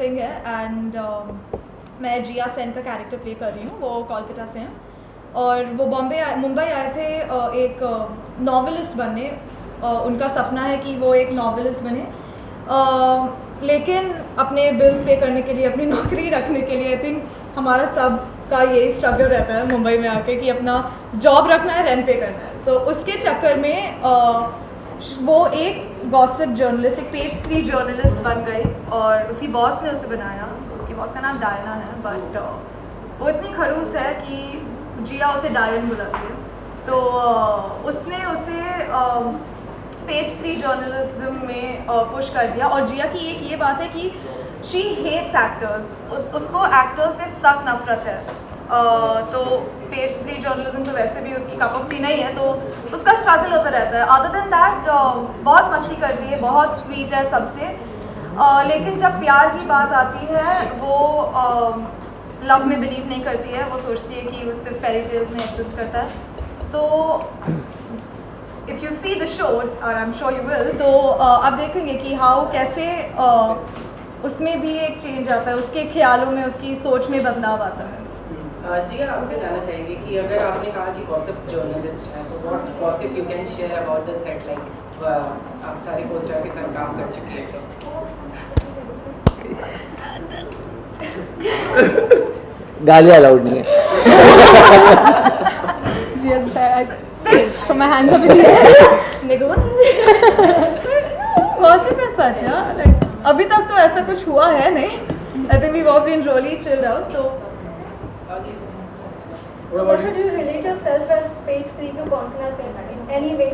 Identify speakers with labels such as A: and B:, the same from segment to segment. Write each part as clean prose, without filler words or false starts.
A: सिंह है एंड मैं जिया सेन का कैरेक्टर प्ले कर रही हूँ। वो कोलकाता से हैं और वो मुंबई आए थे एक नॉवेलिस्ट बनने। उनका सपना है कि वो एक नॉवेलिस्ट बने, लेकिन अपने बिल्स पे करने के लिए, अपनी नौकरी रखने के लिए आई थिंक हमारा सब का यही स्ट्रगल रहता है मुंबई में आके कि अपना जॉब रखना है, रेंट पे करना है। सो उसके चक्कर में वो एक गॉसिप जर्नलिस्ट, एक पेज 3 जर्नलिस्ट बन गई और उसकी बॉस ने उसे बनाया। तो उसकी बॉस का नाम डायना है, बट वो इतनी खड़ूस है कि जिया उसे डायन बुलाती है। तो उसने उसे पेज 3 जर्नलिज्म में पुश कर दिया। और जिया की एक ये बात है कि शी हेट्स एक्टर्स, उसको एक्टर्स से सख्त नफरत है। तो पेज 3 जर्नलिज्म तो वैसे भी उसकी कप ऑफ टी नहीं है, तो उसका स्ट्रगल होता रहता है। अदर देन दैट बहुत मस्ती करती है, बहुत स्वीट है सबसे, लेकिन जब प्यार की बात आती है वो लव में बिलीव नहीं करती है। वो सोचती है कि वो सिर्फ फेरी टेल्स में एग्जिस्ट करता है। तो if you see the show, और I am sure you will, तो आप देखेंगे कि हाउ कैसे उसमें भी एक चेंज आता है, उसके ख्यालों में, उसकी सोच में बदलाव आता है।
B: जी आपसे जानना चाहेंगे कि अगर आपने कहा कि गॉसिप जर्नलिस्ट है, तो what gossip you can share about the set, like आप सारे को-स्टार के साथ काम कर चुके हैं तो
C: गाली अलाउड नहीं है।
D: From my hands up in the air.
A: Gossip है सच है, लाइक अभी तक तो ऐसा कुछ हुआ है नहीं। I think we all been really chilled out. तो
E: So what do you relate yourself as page 3 to Konkona Sen in any way?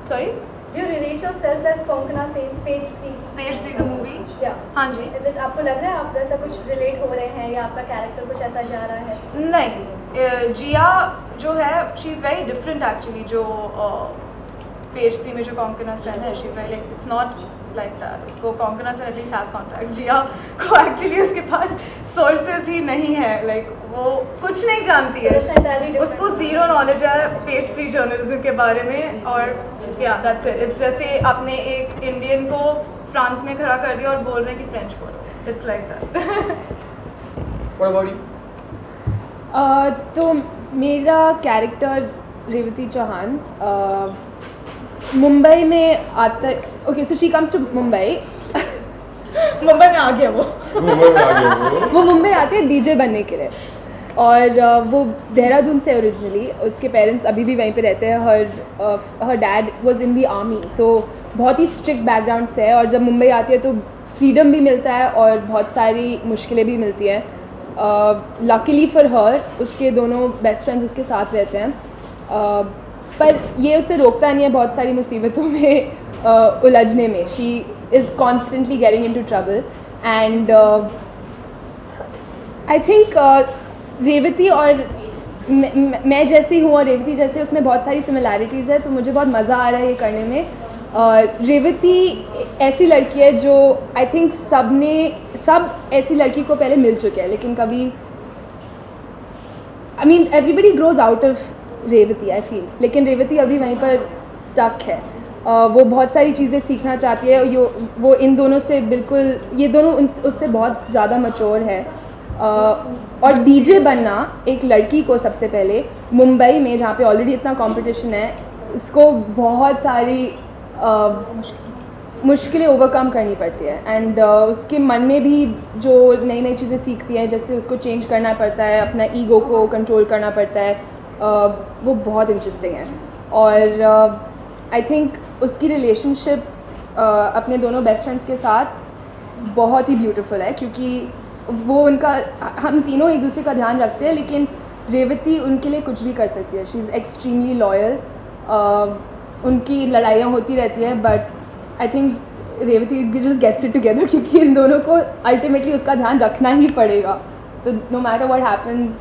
A: Sorry,
E: Do you relate yourself as Konkona Sen page 3?
A: Page 3 the movie.
E: Yeah.
A: हाँ जी।
E: Is it आपको लग रहा है आप ऐसा कुछ relate हो रहे हैं या आपका कैरेक्टर कुछ ऐसा जा रहा है?
A: नहीं, जिया जो है she is very different actually. जो पेज 3 में जो कोंकणा सेन है, she is very like, it's not like that. उसको Konkona Sen at least has contacts, Jiya को एक्चुअली उसके पास सोर्सेज ही नहीं है। लाइक वो कुछ नहीं जानती है, उसको ज़ीरो नॉलेज है पेज 3 जर्नलिज्म के बारे में। और या दैट्स इट। इट्स जैसे आपने एक इंडियन को फ्रांस में खड़ा कर दिया और बोल रहे हैं कि फ्रेंच बोलो, it's like that.
F: What about you?
D: तो मेरा कैरेक्टर रेवती चौहान मुंबई में आता है। Okay, so she comes to Mumbai.
A: Mumbai में आ गया वो।
D: वो मुंबई आते हैं डीजे बनने के लिए, और वो देहरादून से ओरिजिनली। उसके पेरेंट्स अभी भी वहीं पे रहते हैं। हर dad was in the army, तो बहुत ही स्ट्रिक्ट बैकग्राउंड से है। और जब मुंबई आती है तो फ्रीडम भी मिलता है और बहुत सारी मुश्किलें भी मिलती हैं। लकीली फॉर हर उसके दोनों बेस्ट फ्रेंड्स उसके साथ रहते हैं, पर ये उसे रोकता नहीं है बहुत सारी मुसीबतों में उलझने में। She is constantly getting into trouble. And I think Revathi और मैं जैसी हूँ और रेवती जैसी, उसमें बहुत सारी सिमिलैरिटीज़ है, तो मुझे बहुत मज़ा आ रहा है ये करने में। रेवती ऐसी लड़की है जो आई थिंक सब ऐसी लड़की को पहले मिल चुके हैं, लेकिन कभी everybody grows out of Revathi I feel, लेकिन रेवती अभी वहीं पर स्टक है। वो बहुत सारी चीज़ें सीखना चाहती है। वो इन दोनों से बिल्कुल, ये दोनों उससे बहुत ज़्यादा मैच्योर है। और डीजे बनना एक लड़की को सबसे पहले मुंबई में, जहाँ पे ऑलरेडी इतना कंपटीशन है, उसको बहुत सारी मुश्किलें ओवरकम करनी पड़ती है। एंड उसके मन में भी जो नई नई चीज़ें सीखती है, जैसे उसको चेंज करना पड़ता है, अपना ईगो को कंट्रोल करना पड़ता है, वो बहुत इंटरेस्टिंग है। और आई थिंक उसकी रिलेशनशिप अपने दोनों बेस्ट फ्रेंड्स के साथ बहुत ही ब्यूटीफुल है, क्योंकि वो हम तीनों एक दूसरे का ध्यान रखते हैं, लेकिन रेवती उनके लिए कुछ भी कर सकती है। She is extremely loyal. उनकी लड़ाइयाँ होती रहती हैं, but I think Revathi just gets it together, क्योंकि इन दोनों को अल्टीमेटली उसका ध्यान रखना ही पड़ेगा। तो no matter what happens,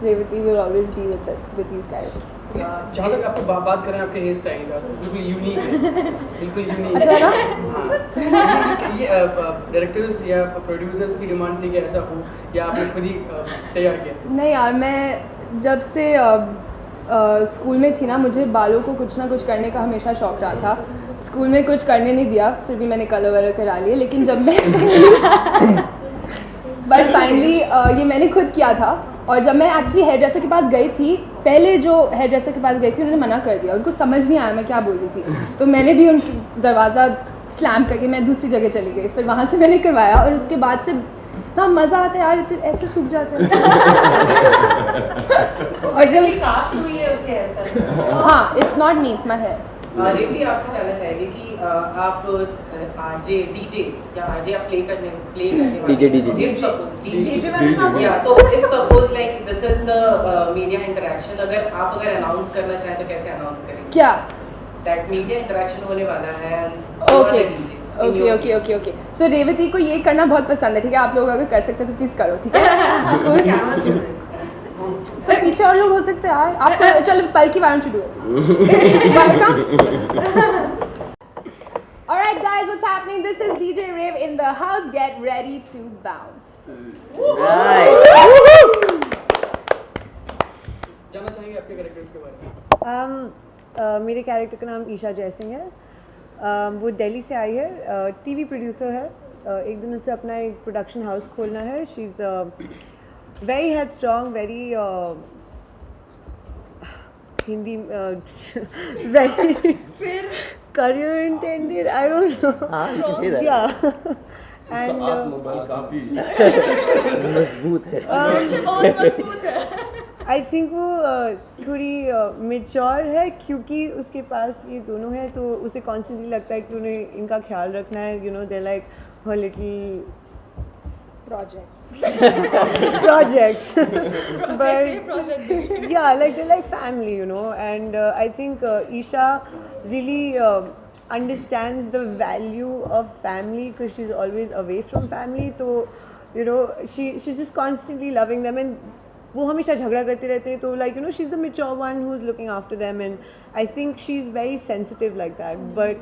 D: Revathi will always be with these guys.
F: जहाँ तक आपको बात करें आपके हेयर स्टाइल का, तो बिल्कुल यूनिक है, बिल्कुल यूनिक।
D: अच्छा ना?
F: हाँ, ये डायरेक्टर्स या प्रोड्यूसर्स की डिमांड थी कि ऐसा हो, या आपने खुद ही तैयार किया?
D: नहीं यार, मैं जब से स्कूल में थी ना, मुझे बालों को कुछ ना कुछ करने का हमेशा शौक़ रहा था। स्कूल में कुछ करने नहीं दिया, फिर भी मैंने कलर वलर करा लिए, लेकिन जब मैं बट फाइनली ये मैंने खुद किया था। और जब मैं एक्चुअली हेयर ड्रेसर के पास गई थी, पहले जो हेयर ड्रेसर के पास गई थी उन्होंने मना कर दिया, उनको समझ नहीं आया मैं क्या बोल रही थी, तो मैंने भी उनकी दरवाज़ा स्लैम करके मैं दूसरी जगह चली गई, फिर वहाँ से मैंने करवाया और उसके बाद से इतना मज़ा आता है यार, इतने ऐसे सूख जाते हैं। और जब
B: कास्ट हुई है उसके हेयर स्टाइल।
D: हाँ, it's not me, it's my hair.
B: Revathi आपसे जानना चाहेंगे कि आप आरजे डीजे या आरजे आप प्ले करने वाले
C: DJ
B: डीजे या तो it's suppose like this is the media interaction, अगर अनाउंस करना चाहें तो कैसे अनाउंस करेंगे?
D: क्या?
B: दैट मीडिया इंटरेक्शन होने वाला है।
D: Okay okay okay okay okay so Revathi को ये करना बहुत पसंद है, ठीक है? आप लोग अगर कर सकते हैं तो प्लीज़ करो, ठीक है? तो पीछे और लोग हो सकते हैं यार, आप करो, चलो पल की warrant do it. Welcome. Alright guys, what's happening? This is DJ Rave in the house. Get ready to bounce.
F: जानना चाहेंगे आपके कैरेक्टर्स के बारे में।
G: मेरे कैरेक्टर का नाम ईशा जयसिंह है। वो दिल्ली से आई है, टीवी प्रोड्यूसर है। एक दिन उसे अपना एक प्रोडक्शन हाउस खोलना है। She is very head strong, very Hindi very career intended, I don't know. Yeah. And
C: काफी मजबूत है।
A: बहुत मजबूत है।
G: I think वो थोड़ी मेच्योर है, क्योंकि उसके पास ये दोनों है तो उसे कॉन्स्टेंटली लगता है कि उन्हें इनका ख्याल रखना है, you know, they're like her little projects. But yeah, like they're like family, you know. And I think Isha really understands the value of family because she's always away from family. So you know, she's just constantly loving them, and वो हमेशा झगड़ा करते रहते हैं, तो like you know, she's the mature one who's looking after them, and I think she's very sensitive like that. But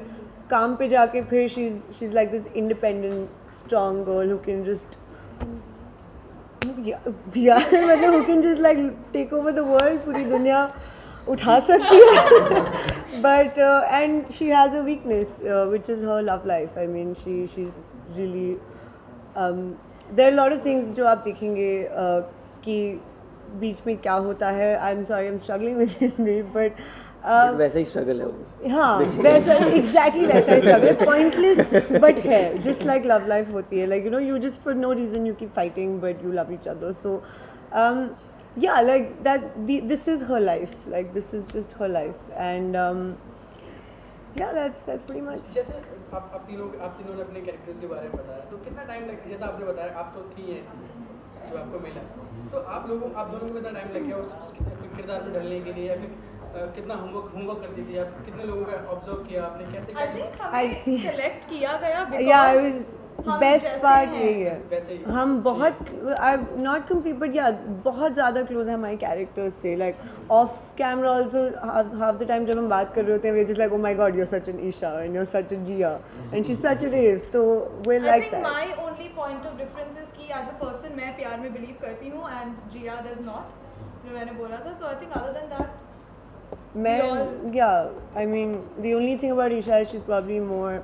G: काम पे जाके फिर she's like this independent, strong girl who can just मतलब who can just like take over the world, पूरी दुनिया उठा सकती है। But and she has a weakness which is her love life. I mean she's really there are a lot of things जो आप देखेंगे कि बीच में क्या होता है। I'm sorry, I'm struggling with Hindi, but
C: वैसा ही स्ट्रगल है वो।
G: हाँ, वैसा एग्जैक्टली वैसा ही स्ट्रगल, पॉइंटलेस बट है, जस्ट लाइक लव लाइफ होती है, like you know, you just for no reason you keep fighting but you love each other. So yeah, like that this is her life, like this is just her life, and yeah, that's pretty much.
F: जैसे आप तीनों ने अपने characters के बारे में बताया, तो कितना टाइम लग, जैसा आपने बताया आप तो थी ऐसी जो आपको मिला, तो आप दोनों को कितना टाइम लग गया उस किरदार में ढलने के लिए, या फिर कितना होमवर्क करती थी आप, कितने लोगों का ऑब्जर्व किया आपने, कैसे
A: I think हमें select किया गया
G: Yeah, it
A: because
G: was best part यही
F: वैसे
G: है,
F: ही
G: हम बहुत नॉट कम्प्लीट बट या बहुत ज़्यादा क्लोज है हमारे कैरेक्टर्स से, like off camera also half the time जब हम बात कर रहे होते हैं we just like oh my god you are such an Esha and you are such a Jiya and she is such a rave, तो we
A: I
G: like
A: think
G: that.
A: my only point of difference is कि as a person मैं प्यार में believe करती हूँ and Jia does not, जो मैंने बोला था, so I think other than that
G: yeah, I mean the only thing about Isha is she's probably more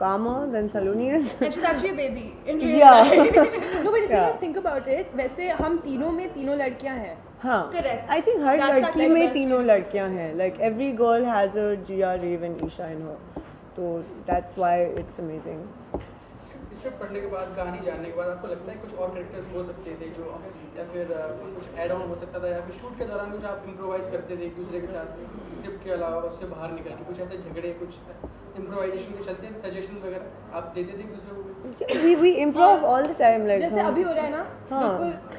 G: calmer than Saloni is.
A: and she's actually a baby in real
G: Yeah.
A: life.
D: No, but if you
G: Yeah.
D: guys think about it, वैसे हम तीनों में तीनों लड़कियां हैं।
G: हाँ,
A: Correct.
G: I think her
A: That's not
G: लड़की
A: like
G: में
A: best
G: तीनों
A: friend.
G: लड़कियां हैं, like every girl has a Jia, Rave and Isha in her, तो that's why it's amazing.
F: Script पढ़ने के बाद, कहानी जानने के बाद आपको लगता है कुछ और कैरेक्टर्स हो सकते थे जो, या फिर कुछ ऐड ऑन हो सकता था, या फिर शूट के दौरान कुछ आप इम्प्रोवाइज करते थे एक दूसरे के साथ स्क्रिप्ट के अलावा, उससे बाहर निकल के कुछ ऐसे झगड़े, कुछ इम्प्रोवाइजेशन के चलते थे, सजेशन वगैरह आप देते थे एक दूसरे को?
G: We improv all the time, like
D: जैसे
G: हम-
D: अभी हो रहा है ना,
G: हाँ।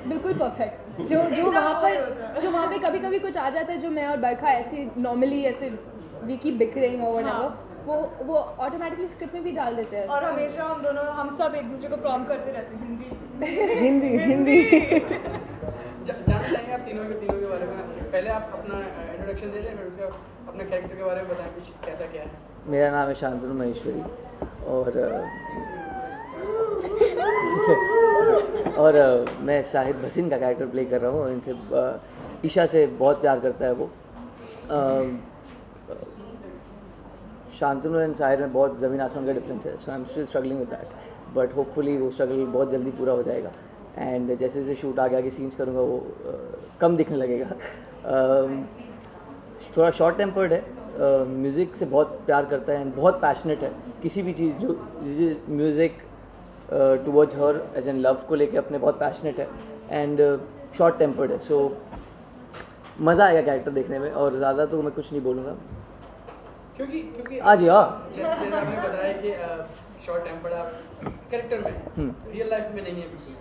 D: बिल्कुल परफेक्ट, जो वहाँ पे कभी कभी कुछ आ जाता है जो मैं और बरखा ऐसे नॉर्मली ऐसे वी कीप बिकरिंग और व्हाटएवर, वो ऑटोमेटिकली स्क्रिप्ट में भी डाल देते हैं।
A: और हमेशा हम सब एक दूसरे को प्रॉम्प्ट करते रहते हैं हिंदी
G: हिंदी
F: जानना चाहेंगे आप तीनों के बारे में। पहले आप अपना इंट्रोडक्शन दे दें, फिर उसके बाद अपने कैरेक्टर के बारे में बताएं कुछ कैसा क्या है।
C: मेरा नाम है शांतनु महेश्वरी और मैं शाहिद भसीन का कैरेक्टर प्ले कर रहा हूँ। इनसे ईशा से बहुत प्यार करता है वो। शांतनु एंड साहिर में बहुत ज़मीन आसमान का डिफरेंस है, so I am still struggling with that, but hopefully वो स्ट्रगल बहुत जल्दी पूरा हो जाएगा एंड जैसे जैसे शूट आगे आगे सीन्स करूँगा वो कम दिखने लगेगा। थोड़ा शॉर्ट टेम्पर्ड है, म्यूज़िक से बहुत प्यार करता है एंड बहुत पैशनेट है, किसी भी चीज़ जो music towards her age an love को लेके अपने बहुत पैशनेट है एंड शॉर्ट टेम्पर्ड है, सो मज़ा आएगा कैरेक्टर देखने में और ज़्यादा तो मैं कुछ नहीं बोलूँगा।
F: क्योंकि
C: आज यार
F: जैसे आपने बताया कि शॉर्ट टेम्पर्ड आप कैरेक्टर में रियल लाइफ में नहीं है बिल्कुल,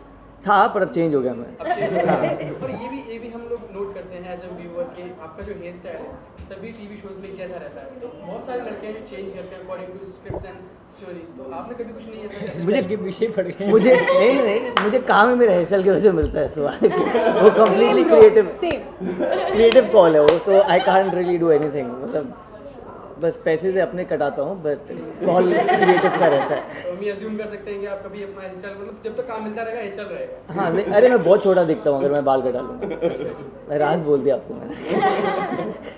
C: था पर अब चेंज हो गया मैं।
F: अब change हो गया। और ये भी हम लोग नोट करते हैं एज ए व्यूअर कि आपका जो हेयर स्टाइल है सभी टीवी शोज में जैसा रहता है, तो बहुत सारे लड़के हैं जो चेंज करते हैं according to scripts and stories, तो आपने कभी कुछ नहीं ऐसा
C: मुझे
H: के पीछे पड़ गए।
C: मुझे नहीं मुझे काम ही मेरे हेयर स्टाइल की वजह से मिलता है सवाल वो कम्प्लीटली क्रिएटिव कॉल है वो, तो I can't really do anything, मतलब बस पैसे से अपने कटाता हूँ बट कॉल क्रिएटिव का रहता है।
F: तो हम ये अज्यूम कर सकते हैं कि आप कभी अपना हेयर स्टाइल मतलब जब तक काम मिलता रहेगा हेयर स्टाइल रहेगा।
C: हाँ नहीं, अरे मैं बहुत छोटा दिखता हूँ अगर मैं बाल कटा लूँगा, मैं राज बोल दिया आपको मैंने।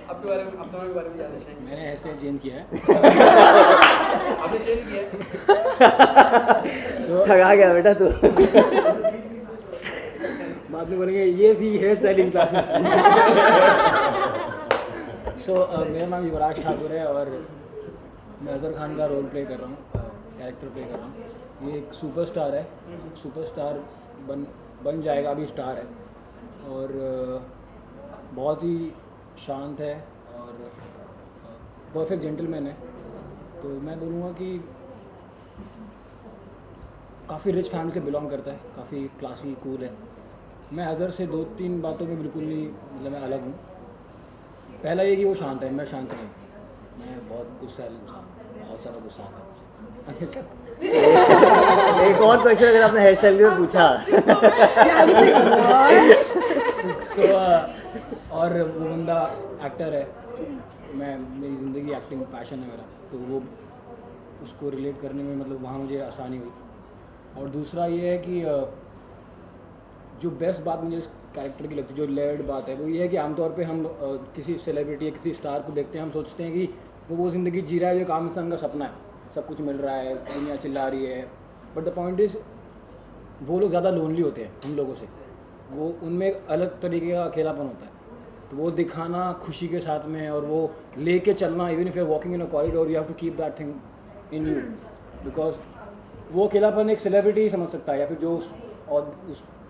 F: आपके बारे में अपने बारे में जानना चाहेंगे।
H: मैंने हेयर स्टाइल चेंज किया है।
F: आपने चेंज किया है?
C: ठगा गया बेटा तू।
H: बाद में बोलेंगे ये थी हेयर स्टाइलिंग क्लास। सो मेरा नाम युवराज ठाकुर है और मैं अजहर खान का रोल प्ले कर रहा हूँ, कैरेक्टर प्ले कर रहा हूँ। ये एक सुपरस्टार है, सुपरस्टार बन जाएगा, अभी स्टार है और बहुत ही शांत है और परफेक्ट जेंटलमैन है। तो मैं बोलूँगा कि काफ़ी रिच फैमिली से बिलोंग करता है, काफ़ी क्लासी कूल है। मैं अजहर से 2-3 बातों में बिल्कुल नहीं, मतलब मैं अलग हूँ। पहला ये कि वो शांत है, मैं शांत नहीं, मैं बहुत गुस्सा इंसान, बहुत सारा गुस्सा आता है।
C: एक और क्वेश्चन अगर आपने हेयर स्टाइल में पूछा।
H: So, और वो बंदा एक्टर है, मेरी ज़िंदगी एक्टिंग पैशन है मेरा, तो वो उसको रिलेट करने में मतलब वहाँ मुझे आसानी हुई। और दूसरा ये है कि जो बेस्ट बात मुझे इस कैरेक्टर की लगती है, जो लेयर्ड बात है, वो ये है कि आमतौर पे हम किसी सेलिब्रिटी या किसी स्टार को देखते हैं, हम सोचते हैं कि वो ज़िंदगी जी रहा है जो एक आम इंसान का सपना है, सब कुछ मिल रहा है, दुनिया चिल्ला रही है, बट द पॉइंट इज़ वो लोग ज़्यादा लोनली होते हैं हम लोगों से, वो उनमें एक अलग तरीके का अकेलापन होता है, तो वो दिखाना खुशी के साथ में और वो लेके चलना, even if you are walking in a corridor you have to keep that thing in you, because वो अकेलापन एक सेलिब्रिटी ही समझ सकता है या फिर जो उस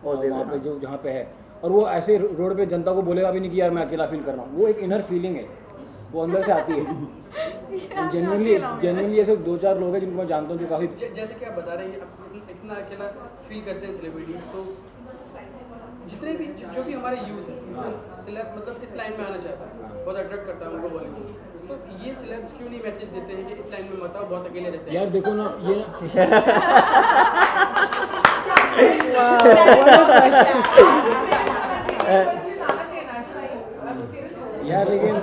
H: वहाँ पे जो जहाँ पे है, और वो ऐसे रोड पे जनता को बोलेगा भी नहीं कि यार मैं अकेला फील कर रहा हूँ, वो एक इनर फीलिंग है, वो अंदर से आती है। जेन्युइनली ऐसे 2-4 लोग हैं जिनको मैं जानता हूँ जो काफ़ी
F: जैसे कि आप बता रहे हैं आप इतना अकेला फील करते हैं सेलिब्रिटीज, तो जितने भी जो भी हमारे यूथ है मतलब इस लाइन में आना चाहता है, बहुत अट्रैक्ट करता है उनको बॉलीवुड, तो ये सेलेब्स क्यों नहीं मैसेज देते हैं कि इस लाइन में मत आओ, बहुत अकेले रहते हैं?
H: यार देखो ना ये यार लेकिन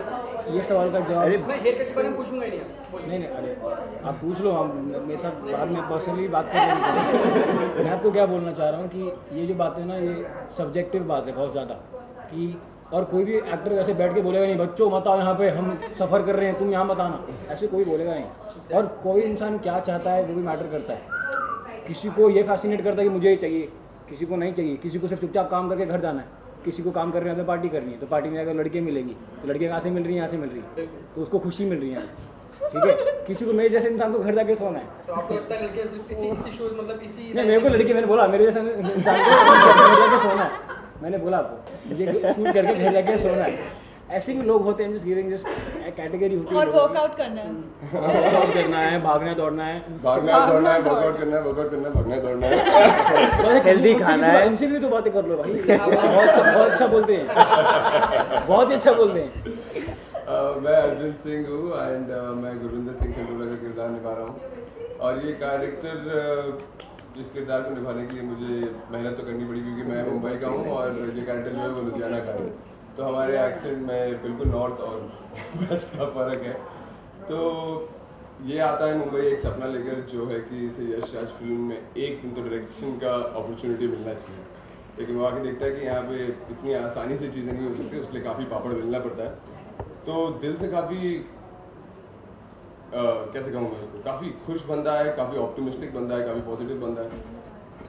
H: ये सवाल का जवाब
F: मैं हेयर कट के बारे में पूछूंगा ही नहीं
H: नहीं अरे आप पूछ लो, हम मेरे साथ बाद में पर्सनली बात कर लेंगे। मैं आपको क्या बोलना चाह रहा हूँ कि ये जो बात है ना, ये सब्जेक्टिव बात है बहुत ज़्यादा, कि और कोई भी एक्टर वैसे बैठ के बोलेगा नहीं बच्चों मत आओ यहाँ पे हम सफ़र कर रहे हैं तुम यहाँ मत आना, ऐसे कोई बोलेगा नहीं। और कोई इंसान क्या चाहता है वो भी मैटर करता है, किसी को ये फैसिनेट करता है कि मुझे ये चाहिए, किसी को नहीं चाहिए, किसी को सिर्फ चुपचाप काम करके घर जाना है, किसी को काम कर रहे हैं तो पार्टी करनी है, तो पार्टी में अगर लड़के मिलेगी तो लड़के कहाँ से मिल रही है, यहाँ से मिल रही है, तो उसको खुशी मिल रही है यहाँ से, ठीक है। किसी को मेरे जैसे इंसान को घर जाके सोना है,
F: तो आपको लगता है लड़के इसी शोज मतलब इसी
H: नहीं मेरे को लड़की, मैंने बोला मेरे जैसे इंसान को घर जाके सोना है, मैंने बोला आपको मुझे शूट करके घर जाके सोना है, ऐसे भी लोग होते हैं जिस गिविंग जिस कैटेगरी होती है,
A: और वर्कआउट करना है,
H: वर्कआउट करना है, भागना दौड़ना है,
I: दौड़ना है, वर्कआउट करना है, भागना दौड़ना है,
C: हेल्दी खाना है,
H: इनसे भी तो बातें कर लो भाई, बहुत अच्छा बोलते हैं, बहुत ही अच्छा बोलते हैं।
I: मैं अर्जुन सिंह हूँ एंड मैं गुरविंदर सिंह खंडूरा का किरदार निभा रहा हूँ, और ये कैरेक्टर इस किरदार को निभाने के लिए मुझे मेहनत तो करनी पड़ी क्योंकि मैं मुंबई का हूँ और ये कैरेक्टर जो है वो लुधियाना का है, तो हमारे एक्सेंट में बिल्कुल नॉर्थ और वेस्ट का फ़र्क है। तो ये आता है मुंबई एक सपना लेकर जो है कि इसे यश राज फिल्म में एक दिन तो डायरेक्शन का अपॉर्चुनिटी मिलना चाहिए, लेकिन वो आके देखता है कि यहाँ पे इतनी आसानी से चीज़ें नहीं हो सकती, उसके लिए काफ़ी पापड़ मिलना पड़ता है। तो दिल से काफ़ी कैसे कहूँ मैं उसको, काफ़ी खुश बंदा है, काफ़ी ऑप्टिमिस्टिक बंदा है, काफ़ी पॉजिटिव बंदा है।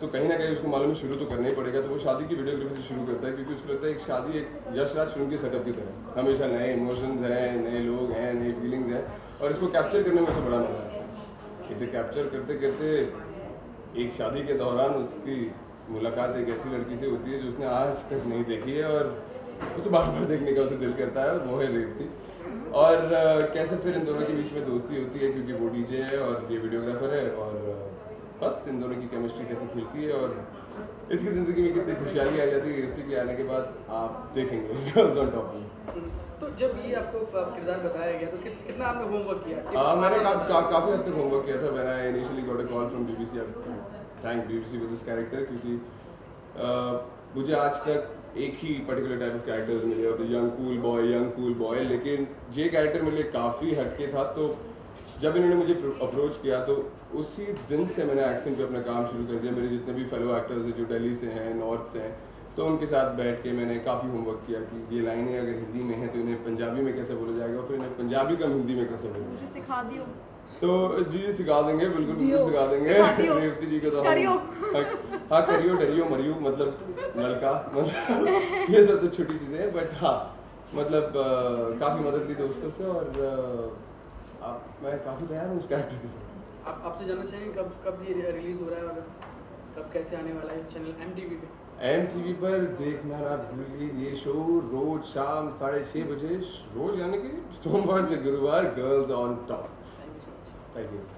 I: तो कहीं ना कहीं उसको मालूम है शुरू तो करना ही पड़ेगा, तो वो शादी की वीडियोग्राफी से शुरू करता है क्योंकि उसको लगता है एक शादी एक यशराज फिल्म के सेटअप की तरह, हमेशा नए इमोशंस हैं, नए लोग हैं, नई फीलिंग्स हैं, और इसको कैप्चर करने में उसे बड़ा मजा आता है। इसे कैप्चर करते करते एक शादी के दौरान उसकी मुलाकात एक ऐसी लड़की से होती है जो उसने आज तक नहीं देखी है और उसे बार बार देखने का उसे दिल करता है, और वो है रेवती। और कैसे फिर इन दोनों के बीच में दोस्ती होती है क्योंकि वो डीजे है और ये वीडियोग्राफर है, और बस इन दोनों की केमिस्ट्री कैसे खिलती है और इसकी ज़िंदगी में कितनी खुशहाली आ जाती है रेवती के आने के बाद, आप देखेंगे गर्ल्स ऑन टॉप।
F: तो जब ये आपको किरदार बताया गया तो कितना आपने होमवर्क किया?
I: हाँ, मैंने काफ़ी हद तक होमवर्क किया था। मैंने initially got a call from BBC, thank BBC with this character, क्योंकि मुझे आज तक एक ही पर्टिकुलर टाइप ऑफ कैरेक्टर्स मिले होते, यंग कूल बॉय, लेकिन ये कैरेक्टर मेरे लिए काफ़ी हटके था। तो जब इन्होंने मुझे अप्रोच किया तो उसी दिन से मैंने एक्शन पे अपना काम शुरू कर दिया। मेरे जितने भी फेलो एक्टर्स हैं जो दिल्ली से हैं, नॉर्थ से हैं, तो उनके साथ बैठ के मैंने काफ़ी होमवर्क किया कि ये लाइनें अगर हिंदी में हैं तो इन्हें पंजाबी में कैसे बोला जाएगा, और फिर इन्हें पंजाबी का हिंदी में कैसे बोला जाएगा।
A: सिखा दियो।
I: तो जी सिखा देंगे, बिल्कुल सिखा देंगे रेवती जी को। तो हाँ करियो डरियो मरियो मतलब नलका मतलब ये सब तो छोटी चीज़ें हैं, बट हाँ मतलब काफ़ी मदद ली दोस्तों से, और मैं काफ़ी तैयार हूँ उस कैरेक्टर के साथ।
F: आपसे जानना चाहिए कब ये रिलीज़ हो रहा है और कब कैसे आने वाला है चैनल MTV पे?
I: MTV पर देखना ना भूलिए ये शो रोज शाम 6:30 बजे, रोज यानी कि सोमवार से गुरुवार, girls on top.
F: Thank you so much.
I: Thank you.